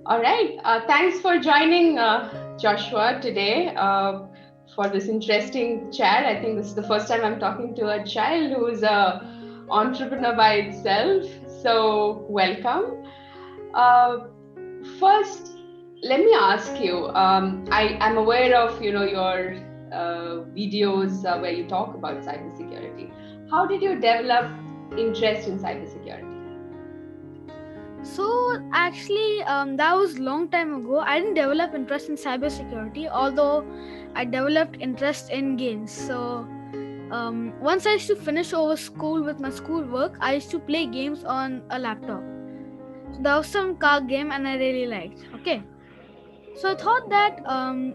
All right. Thanks for joining Joshua today for this interesting chat. I think this is the first time I'm talking to a child who's a entrepreneur by itself. So welcome. Uh, First, let me ask you. I'm aware of your videos where you talk about cybersecurity. How did you develop interest in cybersecurity? So actually, that was long time ago. I didn't develop interest in cybersecurity, although I developed interest in games. So once I used to finish over school with my school work, I used to play games on a laptop. So there was some car game, and I really liked. Okay, so I thought that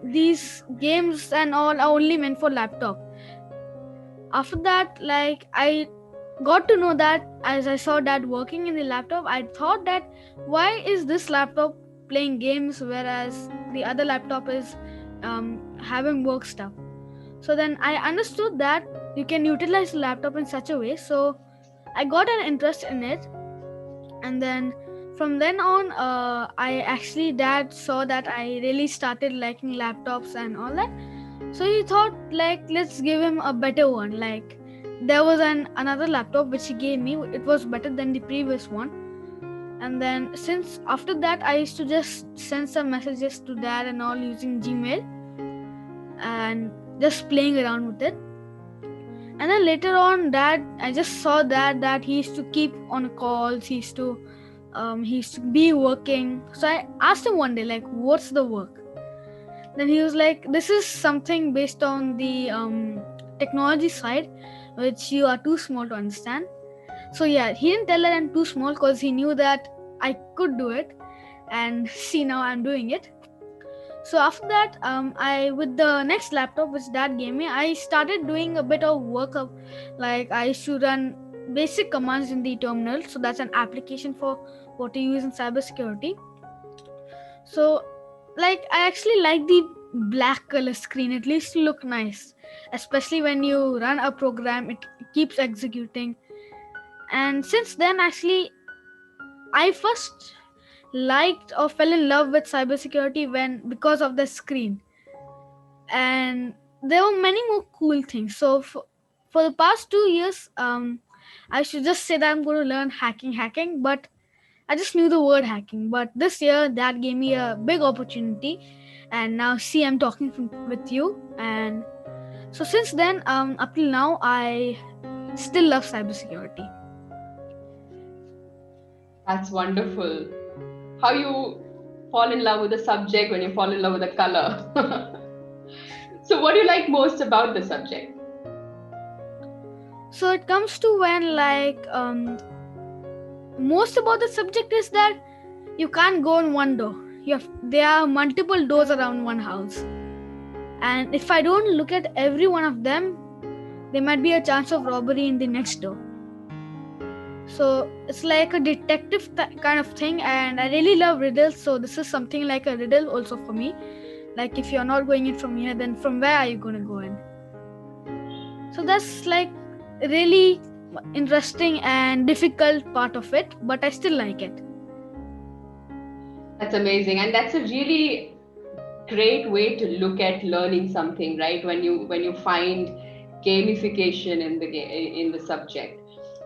these games and all are only meant for laptop. After that, like I got to know that as I saw that working in the laptop, I thought that why is this laptop playing games whereas the other laptop is having work stuff. So then I understood that you can utilize the laptop in such a way. So I got an interest in it, and then from then on, I actually dad saw that I really started liking laptops and all that. So he thought like let's give him a better one. Like there was another laptop which he gave me. It was better than the previous one. And then since after that I used to just send some messages to dad and all using Gmail and just playing around with it. And then later on dad I just saw that he used to keep on calls, he used to be working. So I asked him one day like what's the work. Then he was like, "This is something based on the technology side, which you are too small to understand." So yeah, he didn't tell that I'm too small because he knew that I could do it, and see now I'm doing it. So after that, I with the next laptop which dad gave me, I started doing a bit of work of like I used to run basic commands in the terminal. So that's an application for what you use in cybersecurity. So like I actually like the black color screen. It used to look nice, especially when you run a program. It keeps executing, and since then, actually, I first liked or fell in love with cybersecurity when because of the screen, and there were many more cool things. So for the past 2 years, I should just say that I'm going to learn hacking, but I just knew the word hacking. But this year, that gave me a big opportunity, and now see, I'm talking with you. And so since then, up till now, I still love cybersecurity. That's wonderful. How you fall in love with the subject when you fall in love with the color. So, what do you like most about the subject? So it comes to when like most about the subject is that you can't go in one door. There are multiple doors around one house, and if I don't look at every one of them, there might be a chance of robbery in the next door. So it's like a detective kind of thing, and I really love riddles. So this is something like a riddle also for me. Like if you're not going in from here, then from where are you going to go in? So that's like really interesting and difficult part of it, but I still like it. That's amazing, and that's a really great way to look at learning something, right? When you find gamification in the subject.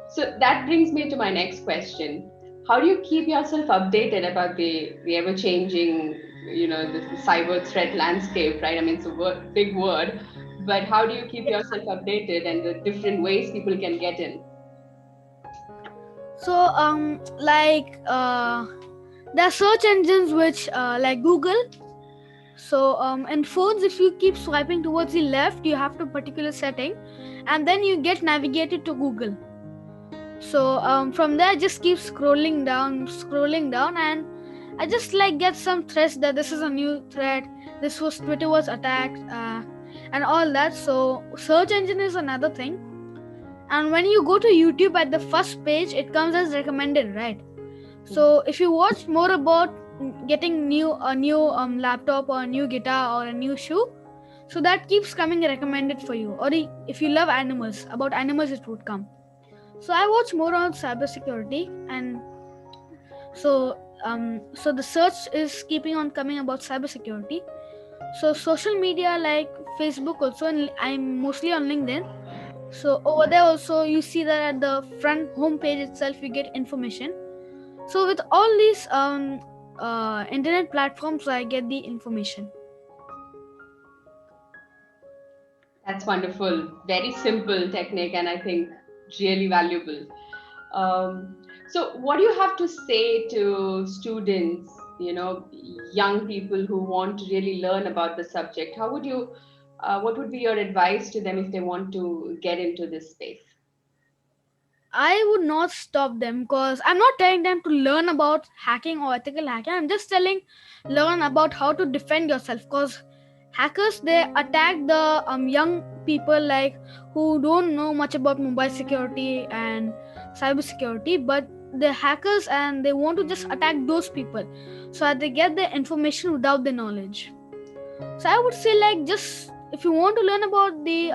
So that brings me to my next question. How do you keep yourself updated about the ever changing, the cyber threat landscape, right? I mean, it's a big word, but how do you keep yourself updated and the different ways people can get in? So like there are search engines which like Google. So in phones, if you keep swiping towards the left, you have to particular setting, and then you get navigated to Google. So from there, just keep scrolling down, and I just like get some threats that this is a new threat. This was Twitter was attacked, and all that. So search engine is another thing. And when you go to YouTube at the first page, it comes as recommended, right? So if you watch more about getting a new laptop or a new guitar or a new shoe, so that keeps coming recommended for you. Or if you love animals, about animals it would come. So I watch more on cybersecurity, and so so the search is keeping on coming about cybersecurity. So social media like Facebook also, and I'm mostly on LinkedIn. So over there also you see that at the front home page itself you get information. So with all these internet platforms I get the information. That's wonderful. Very simple technique, and I think really valuable. So, what do you have to say to students, young people who want to really learn about the subject? What would be your advice to them if they want to get into this space? I would not stop them because I'm not telling them to learn about hacking or ethical hacking. I'm just telling learn about how to defend yourself, because hackers they attack the young people like who don't know much about mobile security and cyber security, but the hackers and they want to just attack those people so that they get the information without the knowledge. So I would say like just if you want to learn about the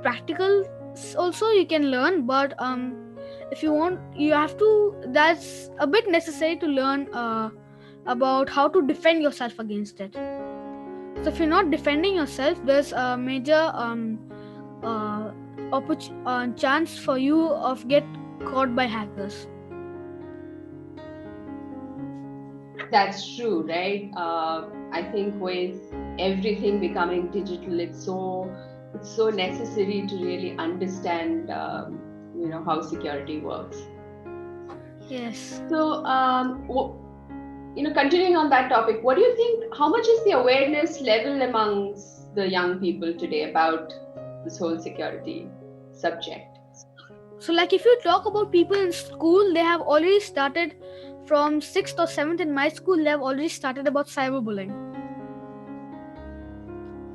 practical also you can learn, but if you want you have to, that's a bit necessary to learn about how to defend yourself against it. So if you're not defending yourself, there's a major chance for you of get caught by hackers. That's true, right? I think with everything becoming digital, it's so necessary to really understand, how security works. Yes. So, continuing on that topic, what do you think? How much is the awareness level amongst the young people today about this whole security subject? So like if you talk about people in school, they have already started from 6th or 7th in my school, they have already started about cyberbullying.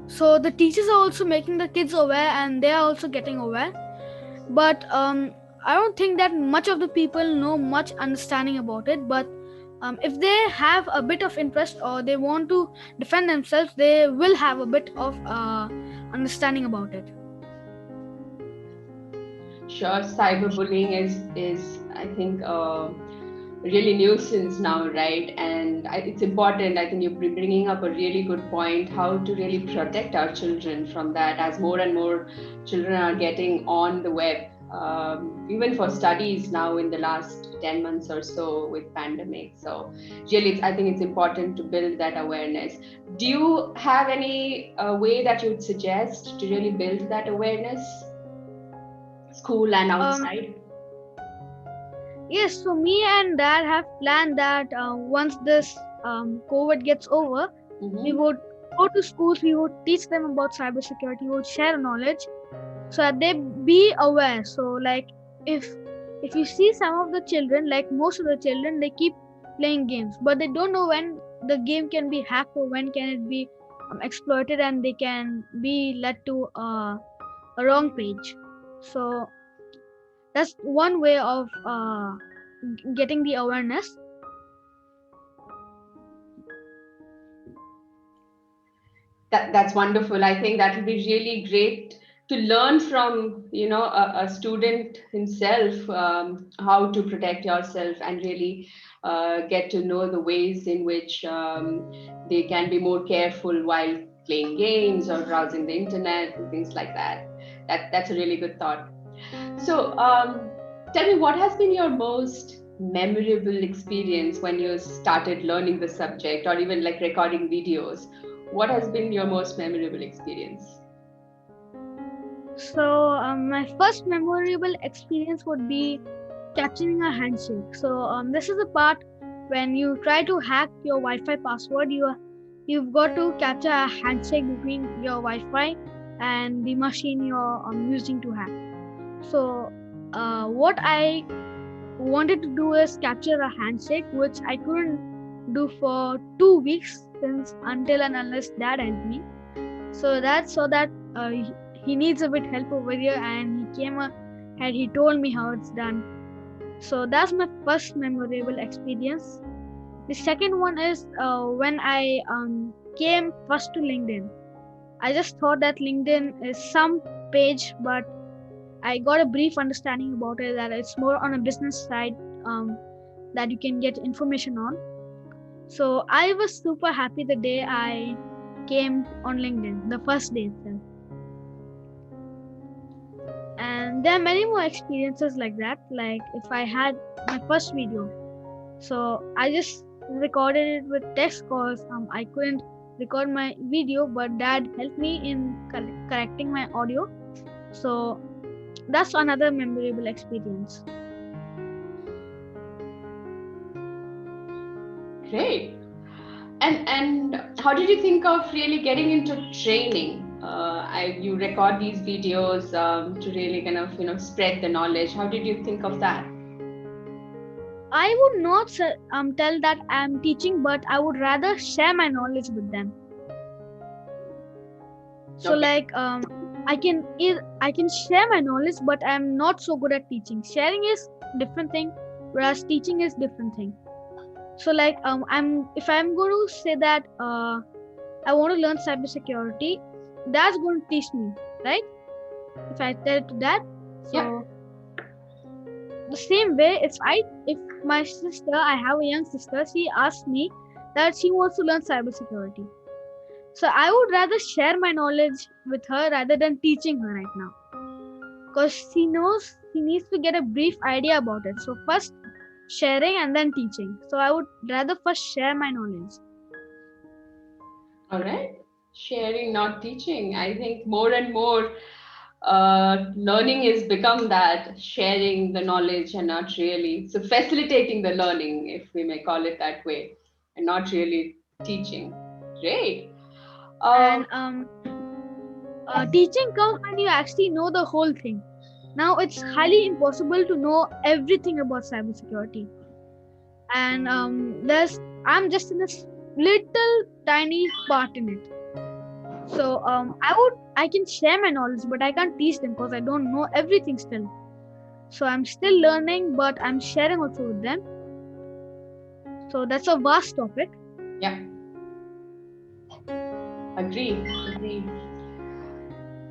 So the teachers are also making the kids aware and they are also getting aware. But I don't think that much of the people know much understanding about it. But if they have a bit of interest or they want to defend themselves, they will have a bit of understanding about it. Sure, cyberbullying is I think really nuisance now, right? And it's important. I think you're bringing up a really good point, how to really protect our children from that, as more and more children are getting on the web, even for studies now in the last 10 months or so with pandemic. So really, I think it's important to build that awareness. Do you have any way that you would suggest to really build that awareness, school and outside? Yes, so me and dad have planned that once this COVID gets over, we would go to schools, we would teach them about cybersecurity, we would share knowledge so that they be aware. So like if you see some of the children, like most of the children, they keep playing games, but they don't know when the game can be hacked or when can it be exploited and they can be led to a wrong page. So that's one way of getting the awareness. That's wonderful. I think that will be really great to learn from a student himself, how to protect yourself and really get to know the ways in which they can be more careful while playing games or browsing the internet and things like that. That's a really good thought. So tell me, what has been your most memorable experience when you started learning the subject, or even like recording videos? What has been your most memorable experience? So my first memorable experience would be capturing a handshake. So this is the part when you try to hack your Wi-Fi password. You've got to capture a handshake between your Wi-Fi and the machine you're using to hack. So what I wanted to do is capture a handshake, which I couldn't do for 2 weeks until and unless dad helped me. So that's so that he needs a bit help over here, and he came and he told me how it's done. So that's my first memorable experience. The second one is when I came first to LinkedIn. I just thought that LinkedIn is some page, but I got a brief understanding about it that it's more on a business side. that you can get information on. So I was super happy the day I came on LinkedIn, the first day itself. And there are many more experiences like that. Like if I had my first video, so I just recorded it with text because I couldn't record my video, but dad helped me in correcting my audio. So that's another memorable experience. Great. And how did you think of really getting into training? You record these videos to really kind of spread the knowledge. How did you think of that? I would not tell that I'm teaching, but I would rather share my knowledge with them. So Okay. like I can share my knowledge, but I'm not so good at teaching. Sharing is different thing, whereas teaching is different thing. So like if I'm going to say that I want to learn cybersecurity, that's going to teach me, right? If I tell it to that, so Yeah. the same way, if my sister, I have a young sister, she asked me that she wants to learn cybersecurity. So I would rather share my knowledge with her rather than teaching her right now, because she knows she needs to get a brief idea about it. So first sharing and then teaching. So I would rather first share my knowledge. All right. Sharing, not teaching. I think more and more learning has become that, sharing the knowledge and not really. So facilitating the learning, if we may call it that way, and not really teaching. Great. And teaching comes when you actually know the whole thing. Now it's highly impossible to know everything about cybersecurity, and I'm just in this little tiny part in it. So I can share my knowledge, but I can't teach them because I don't know everything still. So I'm still learning, but I'm sharing also with them. So that's a vast topic. Yeah. Agree.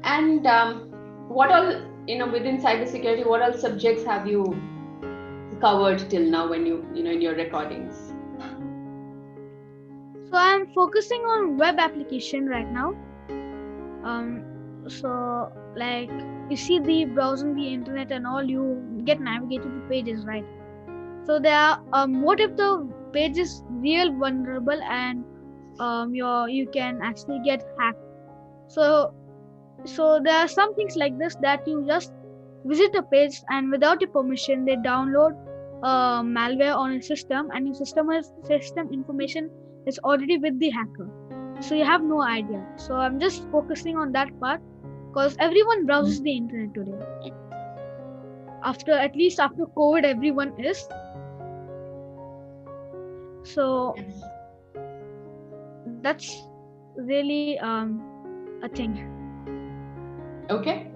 And what all, within cybersecurity, what all subjects have you covered till now when in your recordings? So I'm focusing on web application right now. So like you see the browsing the internet and all, you get navigated to pages, right? So there are what if the page is real vulnerable and you can actually get hacked. So there are some things like this that you just visit a page and without your permission they download malware on your system, and your system information is already with the hacker. So you have no idea. So I'm just focusing on that part because everyone browses the internet today. At least after COVID, everyone is. So Yes. that's really a thing. Okay.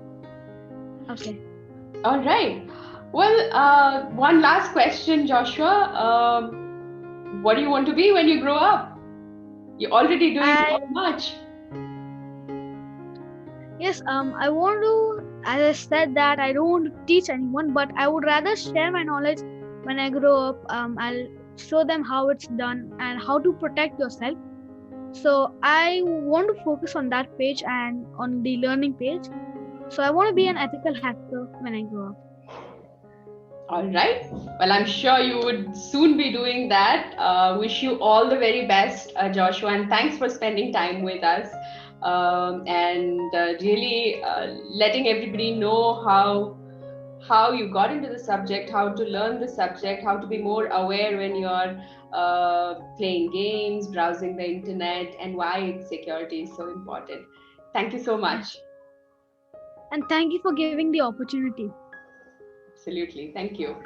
All right. Well, one last question, Joshua. What do you want to be when you grow up? You're already doing so much. Yes, I want to, as I said, that I don't want to teach anyone, but I would rather share my knowledge when I grow up. I'll show them how it's done and how to protect yourself. So I want to focus on that page and on the learning page. So I want to be an ethical hacker when I grow up. All right. Well, I'm sure you would soon be doing that. Wish you all the very best, Joshua, and thanks for spending time with us and really letting everybody know how you got into the subject, how to learn the subject, how to be more aware when you're playing games, browsing the internet, and why security is so important. Thank you so much. And thank you for giving the opportunity. Absolutely. Thank you.